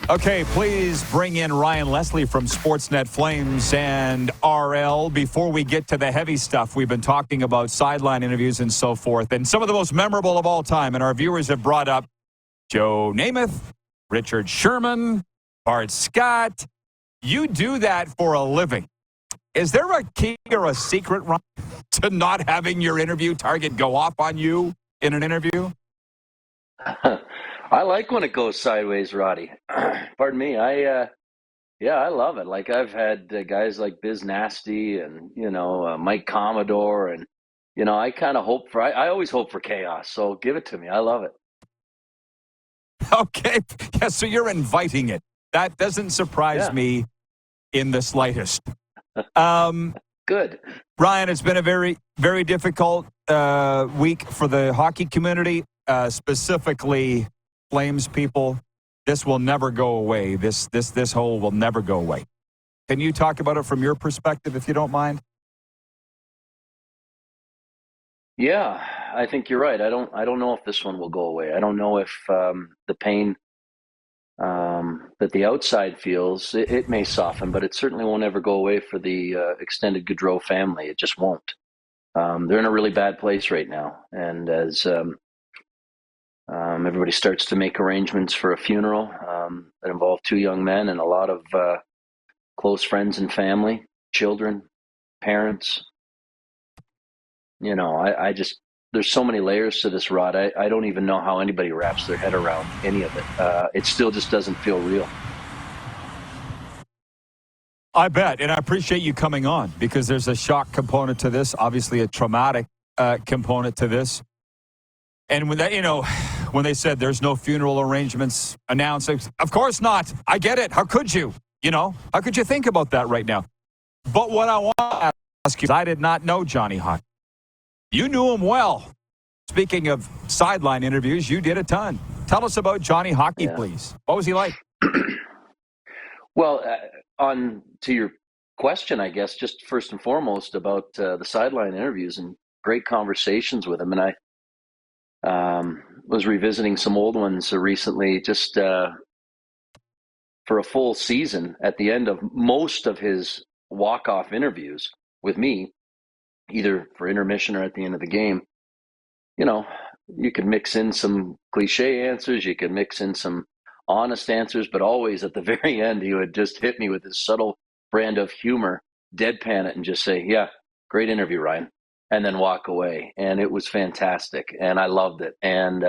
Okay, please bring in Ryan Leslie from Sportsnet Flames and RL. Before we get to the heavy stuff, we've been talking about sideline interviews and so forth, and some of the most memorable of all time, and our viewers have brought up Joe Namath, Richard Sherman, Bart Scott. You do that for a living. Is there a key or a secret, Ryan, to not having your interview target go off on you in an interview? I like when it goes sideways, Roddy. Pardon me. I love it. Like I've had guys like Biz Nasty and Mike Commodore, and I kind of hope for. I always hope for chaos. So give it to me. I love it. Okay, yeah, so you're inviting it. That doesn't surprise me in the slightest. Good. Ryan, it's been a very, very difficult week for the hockey community, specifically Flames people. This will never go away. This hole will never go away. Can you talk about it from your perspective, if you don't mind? Yeah, I think you're right. I don't know if this one will go away. I don't know if the pain that the outside feels, it may soften, but it certainly won't ever go away for the extended Gaudreau family. It just won't. They're in a really bad place right now, and as everybody starts to make arrangements for a funeral that involve two young men and a lot of close friends and family, children, parents. I just, there's so many layers to this, Rod. I don't even know how anybody wraps their head around any of it. It still just doesn't feel real. I bet, and I appreciate you coming on because there's a shock component to this, obviously a traumatic component to this. And when that, when they said there's no funeral arrangements announced, of course not. I get it. How could you? How could you think about that right now? But what I want to ask you is, I did not know Johnny Hockey. You knew him well. Speaking of sideline interviews, you did a ton. Tell us about Johnny Hockey, please. What was he like? Well, on to your question, I guess, just first and foremost about the sideline interviews and great conversations with him. And I was revisiting some old ones recently, just for a full season at the end of most of his walk-off interviews with me, either for intermission or at the end of the game. You could mix in some cliche answers, you could mix in some honest answers, but always at the very end, he would just hit me with his subtle brand of humor, deadpan it, and just say, "Yeah, great interview, Ryan," and then walk away. And it was fantastic, and I loved it. And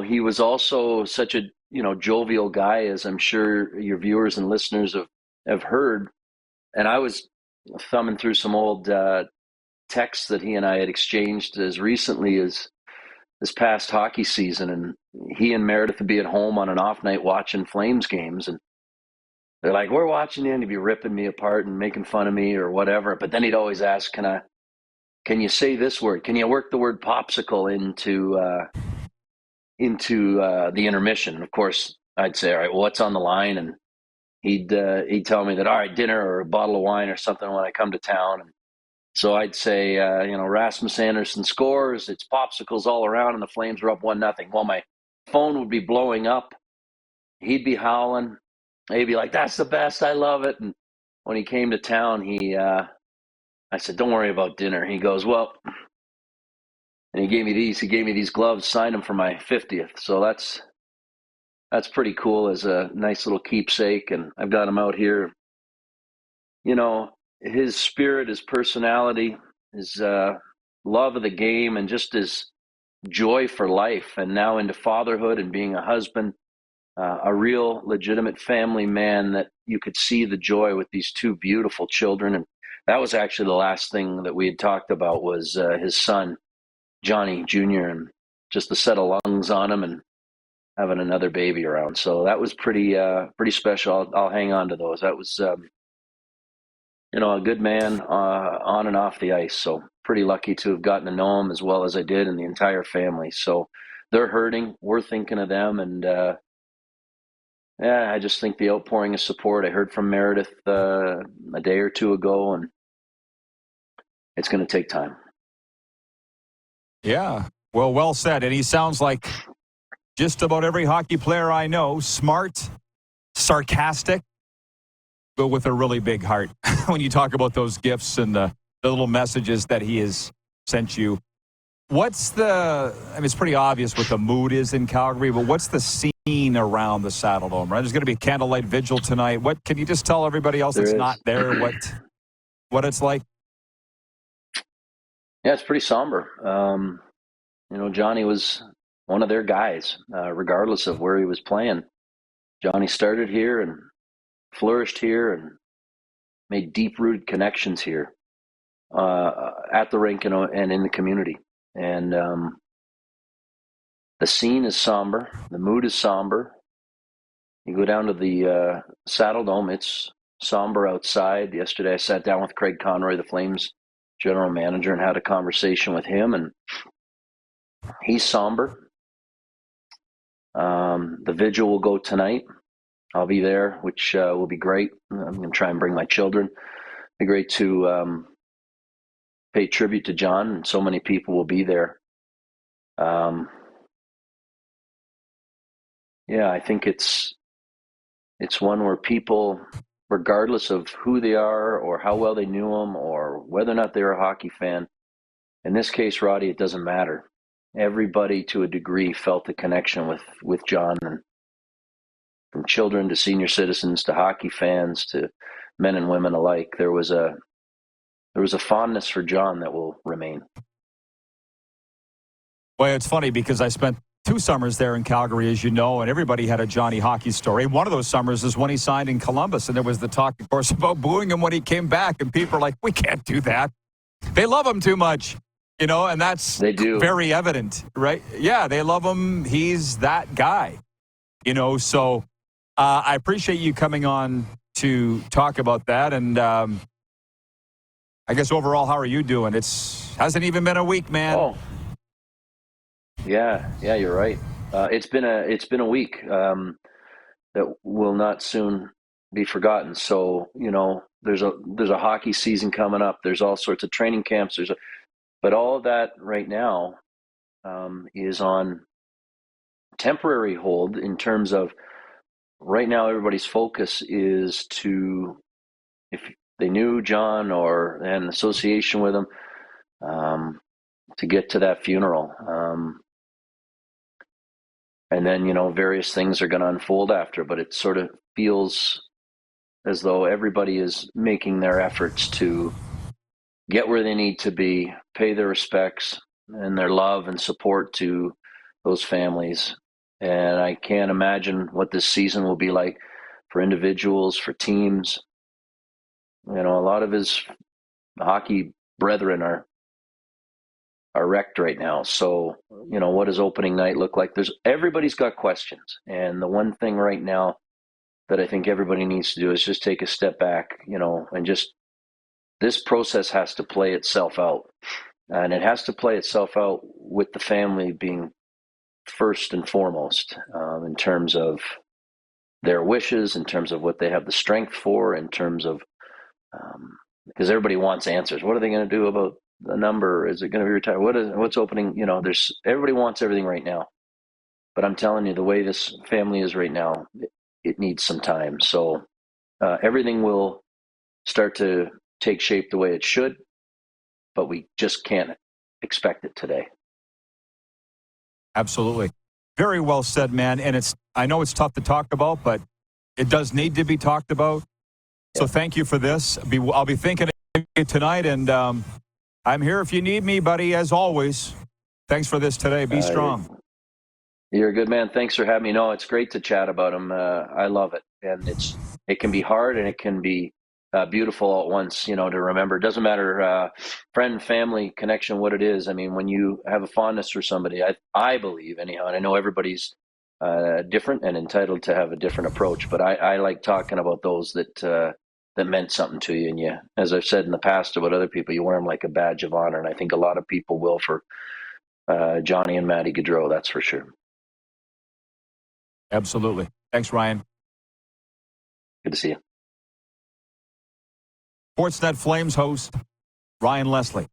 he was also such a jovial guy, as I'm sure your viewers and listeners have heard. And I was thumbing through some old texts that he and I had exchanged as recently as this past hockey season, and he and Meredith would be at home on an off night watching Flames games, and they're like, "We're watching you," and he'd be ripping me apart and making fun of me or whatever. But then he'd always ask, "Can you say this word? Can you work the word popsicle into the intermission?" And of course, I'd say, "All right, well, what's on the line?" And he'd tell me that, "All right, dinner or a bottle of wine or something when I come to town." And so I'd say, Rasmus Anderson scores. It's popsicles all around, and the Flames are up 1-0. Well, my phone would be blowing up. He'd be howling. He'd be like, "That's the best. I love it." And when he came to town, I said, "Don't worry about dinner." He goes, "Well," and he gave me these. He gave me these gloves, signed them for my 50th. So that's pretty cool as a nice little keepsake. And I've got him out here. His spirit, his personality, his love of the game, and just his joy for life, and now into fatherhood and being a husband, a real legitimate family man, that you could see the joy with these two beautiful children. And that was actually the last thing that we had talked about, was his son, Johnny Jr., and just the set of lungs on him and having another baby around. So that was pretty special. I'll hang on to those. That was a good man on and off the ice. So pretty lucky to have gotten to know him as well as I did, and the entire family. So they're hurting. We're thinking of them. And I just think the outpouring of support. I heard from Meredith a day or two ago, and it's going to take time. Yeah, well said. And he sounds like just about every hockey player I know. Smart, sarcastic, but with a really big heart. When you talk about those gifts and the little messages that he has sent you. It's pretty obvious what the mood is in Calgary, but what's the scene around the Saddle Dome, right? There's going to be a candlelight vigil tonight. What can you just tell everybody else that's not there what it's like? Yeah, it's pretty somber. Johnny was one of their guys, regardless of where he was playing. Johnny started here and flourished here and made deep-rooted connections here at the rink and in the community. And the scene is somber. The mood is somber. You go down to the Saddle Dome, it's somber outside. Yesterday I sat down with Craig Conroy, the Flames general manager, and had a conversation with him, and he's somber. The vigil will go tonight. I'll be there, which will be great. I'm going to try and bring my children. It'll be great to pay tribute to John, and so many people will be there. I think it's one where people, regardless of who they are or how well they knew him or whether or not they're a hockey fan, in this case, Roddy, it doesn't matter. Everybody, to a degree, felt the connection with John, and from children to senior citizens to hockey fans to men and women alike, there was a fondness for John that will remain. Well, it's funny because I spent 2 summers there in Calgary, as you know, and everybody had a Johnny hockey story. One of those summers is when he signed in Columbus, and there was the talk, of course, about booing him when he came back, and people are like, we can't do that. They love him too much, and that's very evident, right? Yeah, they love him. He's that guy, so I appreciate you coming on to talk about that, and I guess overall, how are you doing? Hasn't even been a week, man. Oh. Yeah, you're right. It's been a week that will not soon be forgotten. So there's a hockey season coming up. There's all sorts of training camps. But all of that right now is on temporary hold in terms of right now everybody's focus is to, if they knew John or had an association with him, to get to that funeral. And then, various things are going to unfold after, but it sort of feels as though everybody is making their efforts to get where they need to be, pay their respects and their love and support to those families. And I can't imagine what this season will be like for individuals, for teams. A lot of his hockey brethren are wrecked right now. So, what does opening night look like? Everybody's got questions. And the one thing right now that I think everybody needs to do is just take a step back, and just, this process has to play itself out. And it has to play itself out with the family being first and foremost, in terms of their wishes, in terms of what they have the strength for, in terms of, because everybody wants answers. What are they going to do about the number? Is it going to be retired? What's opening? Everybody wants everything right now. But I'm telling you, the way this family is right now, it needs some time. So everything will start to take shape the way it should, but we just can't expect it today. Absolutely. Very well said, man. And I know it's tough to talk about, but it does need to be talked about. So thank you for this. I'll be thinking of you tonight, and I'm here if you need me, buddy, as always. Thanks for this today. Be strong. You're a good man. Thanks for having me. No, it's great to chat about him. I love it. And it can be hard and it can be beautiful all at once, to remember. It doesn't matter, friend, family, connection, what it is. I mean, when you have a fondness for somebody, I believe anyhow, and I know everybody's different and entitled to have a different approach, but I like talking about those that meant something to you. And as I've said in the past about other people, you wear them like a badge of honor. And I think a lot of people will for Johnny and Matty Gaudreau, that's for sure. Absolutely. Thanks, Ryan. Good to see you. Sportsnet Flames host Ryan Leslie.